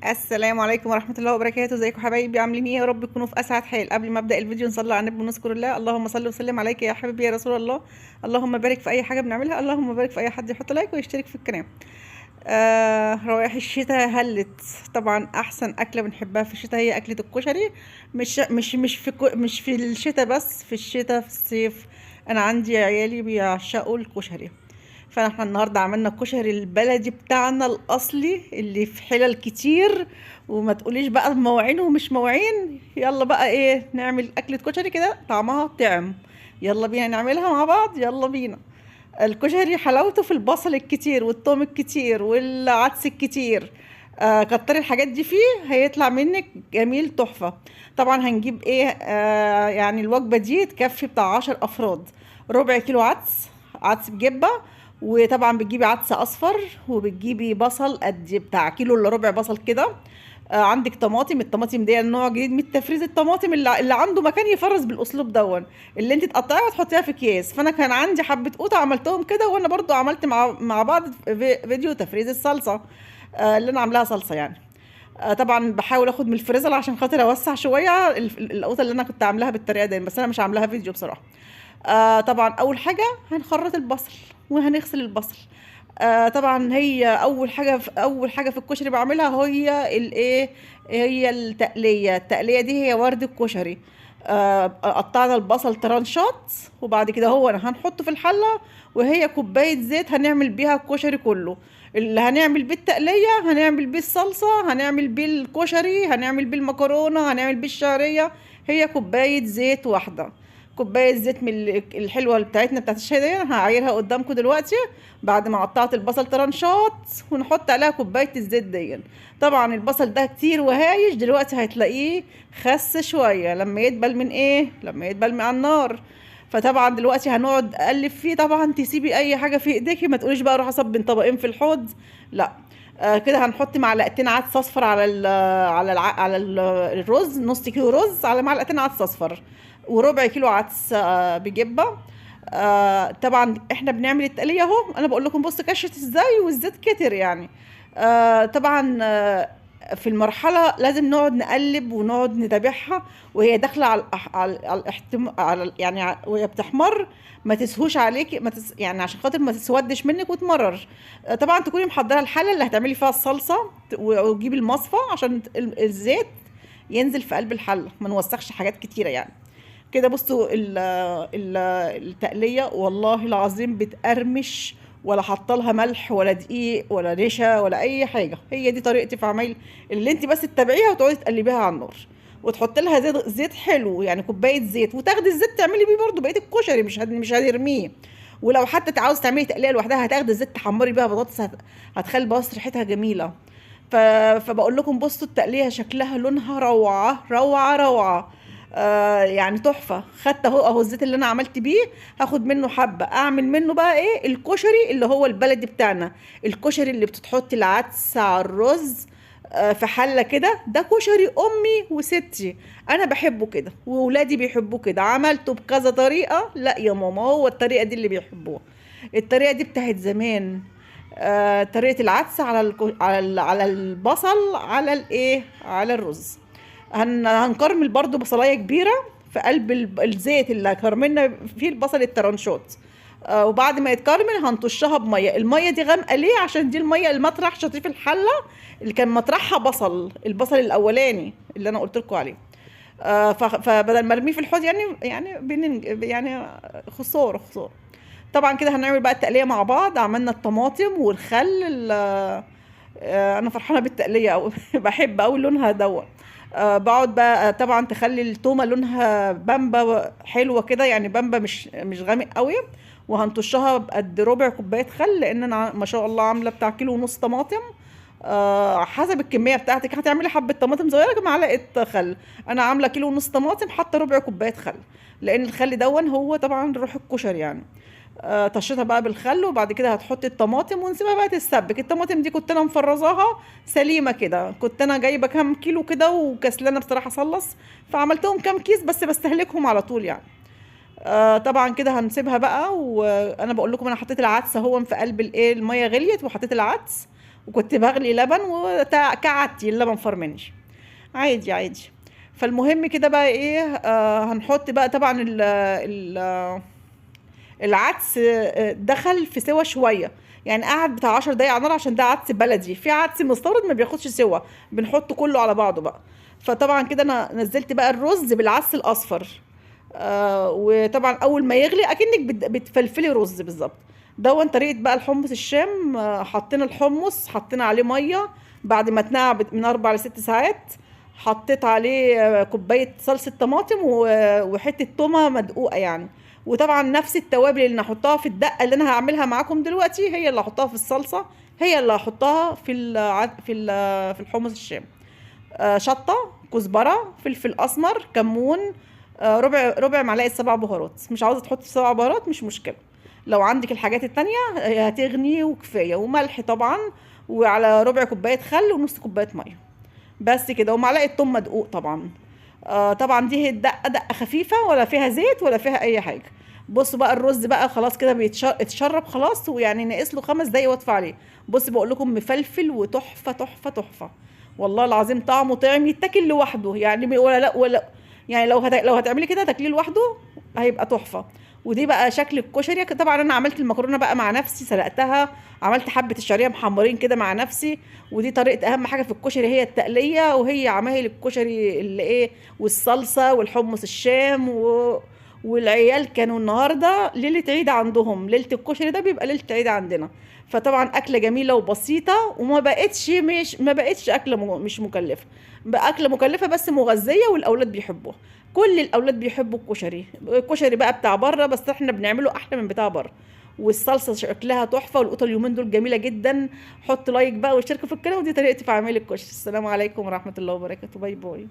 السلام عليكم ورحمة الله وبركاته. ازيكم حبايبي؟ عاملين ايه؟ يا رب تكونوا في اسعد حال. قبل ما ابدا الفيديو نصلي على النبي ونذكر الله. اللهم صل وسلم عليك يا حبيبي يا رسول الله. اللهم بارك في اي حاجة بنعملها. اللهم بارك في اي حد يحط لايك ويشترك في القناة. روائح الشتاء هلت. طبعا احسن اكلة بنحبها في الشتاء هي اكلة الكشري. مش في الشتاء بس، في الشتاء في الصيف. انا عندي عيالي بيعشقوا الكشري. فاحنا النهارده عملنا الكشري البلدي بتاعنا الاصلي اللي في حلل كتير. وما تقوليش بقى مواعين ومش مواعين. يلا بقى ايه، نعمل اكلة كشري كده طعمها طعم. يلا بينا نعملها مع بعض، يلا بينا. الكشري حلاوته في البصل الكتير والثوم الكتير والعدس الكتير. كتري الحاجات دي فيه هيطلع منك جميل تحفة. طبعا هنجيب ايه، يعني الوجبة دي تكفي بتاع 10 افراد. ربع كيلو عدس، عدس بجبة. وطبعا بتجيبي عدس اصفر، وبتجيبي بصل قد بتاع كيلو الا ربع بصل كده. عندك طماطم. الطماطم دي نوع جديد من التفريز. الطماطم اللي عنده مكان يفرز بالاسلوب دون، اللي انت تقطعيها وتحطيها في اكياس. فانا كان عندي حبه قوطه عملتهم كده، وانا برضو عملت مع بعض فيديو تفريز الصلصه. اللي انا عاملاها صلصه يعني. طبعا بحاول اخد من الفريزر عشان خاطر اوسع شويه القوطه اللي انا كنت عاملاها بالطريقه دي، بس انا مش عاملاها فيديو بصراحه. طبعا اول حاجه هنخرط البصل وهنغسل البصل. طبعا هي اول حاجه في الكشري بعملها هي الايه، هي التقليه دي هي ورد الكشري. قطعنا البصل ترانشات، وبعد كده هو أنا هنحطه في الحله. وهي كوبايه زيت هنعمل بيها الكشري كله. اللي هنعمل بيه التقليه، هنعمل بيه الصلصه، هنعمل بيه الكشري، هنعمل بيه المكرونه، هنعمل بيه الشعريه. هي كوبايه زيت واحده. كوبايه زيت من الحلوه بتاعتنا بتاعت الشاي دي، انا هعايرها قدامكم دلوقتي. بعد ما قطعت البصل ترنشات، ونحط عليها كوبايه الزيت دي. طبعا البصل ده كتير وهايش، دلوقتي هتلاقيه خس شويه لما يدبل من ايه، لما يدبل من على النار. فطبعا دلوقتي هنقعد اقلب فيه. طبعا تسيبي اي حاجه في ايديكي، ما تقوليش بقى اروح اصب طبقين في الحوض. لا. كده هنحط معلقتين عدس اصفر على الرز. نص كيلو رز على معلقتين عدس اصفر. وربع كيلو عدس بجبه. طبعا احنا بنعمل التقليه اهو. انا بقول لكم بص كشت ازاي والزيت كتر يعني. طبعا في المرحله لازم نقعد نقلب ونقعد نتابعها. وهي داخله يعني وهي بتحمر. ما تسهوش عليكي، يعني عشان خاطر ما تسودش منك وتمرر. طبعا تكوني محضره الحله اللي هتعملي فيها الصلصه. وتجيبي المصفى عشان الزيت ينزل في قلب الحله، ما نوسخش حاجات كتيره يعني. كده بصوا التقلية والله العظيم بتقرمش. ولا حاطه لها ملح ولا دقيق ولا نشا ولا اي حاجه. هي دي طريقتي في عمايل. اللي انت بس تتابعيها وتقعدي تقلبيها على النار. وتحط لها زيت حلو، يعني كوبايه زيت. وتاخدي الزيت تعملي بيه برضو بقيه الكشري، مش هنرميه. ولو حتى عاوز تعملي تقليه لوحدها، هتاخدي الزيت تحمري بيها بطاطس. هتخلي البطاطس ريحتها جميله. فبقول لكم بصوا التقليه شكلها لونها روعه روعه روعه. يعني تحفه. خدت اهو الزيت اللي انا عملت بيه. هاخد منه حبه اعمل منه بقى ايه، الكشري اللي هو البلدي بتاعنا. الكشري اللي بتحطي العدس على الرز. في حله كده. ده كشري امي وستي. انا بحبه كده وولادي بيحبوه كده. عملته بكذا طريقه. لا يا ماما، هو الطريقه دي اللي بيحبوها. الطريقه دي بتاعت زمان. طريقه العدس على البصل، على الايه، على الرز. هنكرمل برضو بصلايه كبيره في قلب الزيت اللي كرملنا فيه البصل الترنشات. وبعد ما يتكرمل هنطشها بميه. الميه دي غامقه ليه؟ عشان دي الميه المطرح شطيف الحله. اللي كان مطرحها البصل الاولاني اللي انا قلت لكم عليه. فبدل ما ارميه في الحوض يعني خساره خساره. طبعا كده هنعمل بقى التقليه مع بعض. عملنا الطماطم والخل انا فرحانه بالتقليه أوي. بحب أوي لونها دوت. بقعد بقى طبعا تخلي التومه لونها بامبا حلوه كده، يعني بامبا مش غامق قوي. وهنطشها بقد ربع كوبايه خل، لان انا ما شاء الله عامله بتاع كيلو ونص طماطم. حسب الكميه بتاعتك هتعملي حبه طماطم صغيره معلقه خل. انا عامله كيلو ونص طماطم، حاطه ربع كوبايه خل. لان الخل دون هو طبعا روح الكشري يعني. طشيتها بقى بالخل. وبعد كده هتحطي الطماطم ونسيبها بقى تتسبك. الطماطم دي كنت انا مفرزاها سليمه كده. كنت انا جايبه كام كيلو كده وكسلانه بصراحه اخلص. فعملتهم كام كيس بس بستهلكهم على طول يعني. طبعا كده هنسيبها بقى. وانا بقول لكم انا حطيت العدس اهو في قلب الايه، الميه غليت وحطيت العدس. وكنت بغلي لبن وكعدتي اللبن فار مني، عادي عادي. فالمهم كده بقى ايه، هنحط بقى طبعا العدس دخل في سوا شويه، يعني قعد بتاع 10 دقايق على النار، عشان ده عدس بلدي، في عدس مستورد ما بياخدش سوا، بنحط كله على بعضه بقى. فطبعا كده انا نزلت بقى الرز بالعدس الاصفر. وطبعا اول ما يغلي اكنك بتفلفلي رز بالظبط. دون طريقه بقى الحمص الشام. حطينا الحمص، حطينا عليه ميه بعد ما اتنقع من 4 ل6 ساعات. حطيت عليه كوبايه صلصه طماطم وحته تومه مدقوقه يعني. وطبعا نفس التوابل اللي هحطها في الدقه اللي انا هعملها معاكم دلوقتي، هي اللي هحطها في الصلصه، هي اللي هحطها في الحمص الشام. شطه، كزبره، فلفل اسمر، كمون، ربع معلقه 7 بهارات. مش عاوزه تحطي 7 بهارات مش مشكله، لو عندك الحاجات التانية هتغني وكفايه. وملح طبعا، وعلى ربع كوبايه خل ونص كوبايه ميه، بس كده. ومعلقه توم مدقوق طبعا. طبعا دي هي الدقه، دقه خفيفه ولا فيها زيت ولا فيها اي حاجه. بصوا بقى الرز بقى خلاص كده اتشرب خلاص، ويعني ناقص له 5 دقايق واطفي عليه. بص بقول لكم مفلفل وتحفه تحفه تحفه، والله العظيم طعمه طعم يتاكل لوحده يعني، ولا لا ولا يعني لو هتعملي كده تاكليه لوحده هيبقى تحفه. ودي بقى شكل الكشري. طبعا انا عملت المكرونه بقى مع نفسي، سلقتها، عملت حبه الشعريه محمرين كده مع نفسي. ودي طريقه اهم حاجه في الكشري، هي التقليه، وهي عمايل الكشري اللي ايه، والصلصه والحمص الشام والعيال كانوا النهارده ليله عيد عندهم، ليله الكشري ده بيبقى ليله عيد عندنا. فطبعا اكله جميله وبسيطه، وما بقتش مش ما بقتش اكله مش مكلفه، بقى اكله مكلفه بس مغذيه، والاولاد بيحبوها. كل الاولاد بيحبوا الكشري. الكشري بقى بتاع بره، بس احنا بنعمله احلى من بتاع بره. والصلصه شكلها تحفه، والقطه اليومين دول جميله جدا. حط لايك بقى واشتركوا في القناه، ودي طريقتي في عمل الكشري. السلام عليكم ورحمه الله وبركاته، باي باي.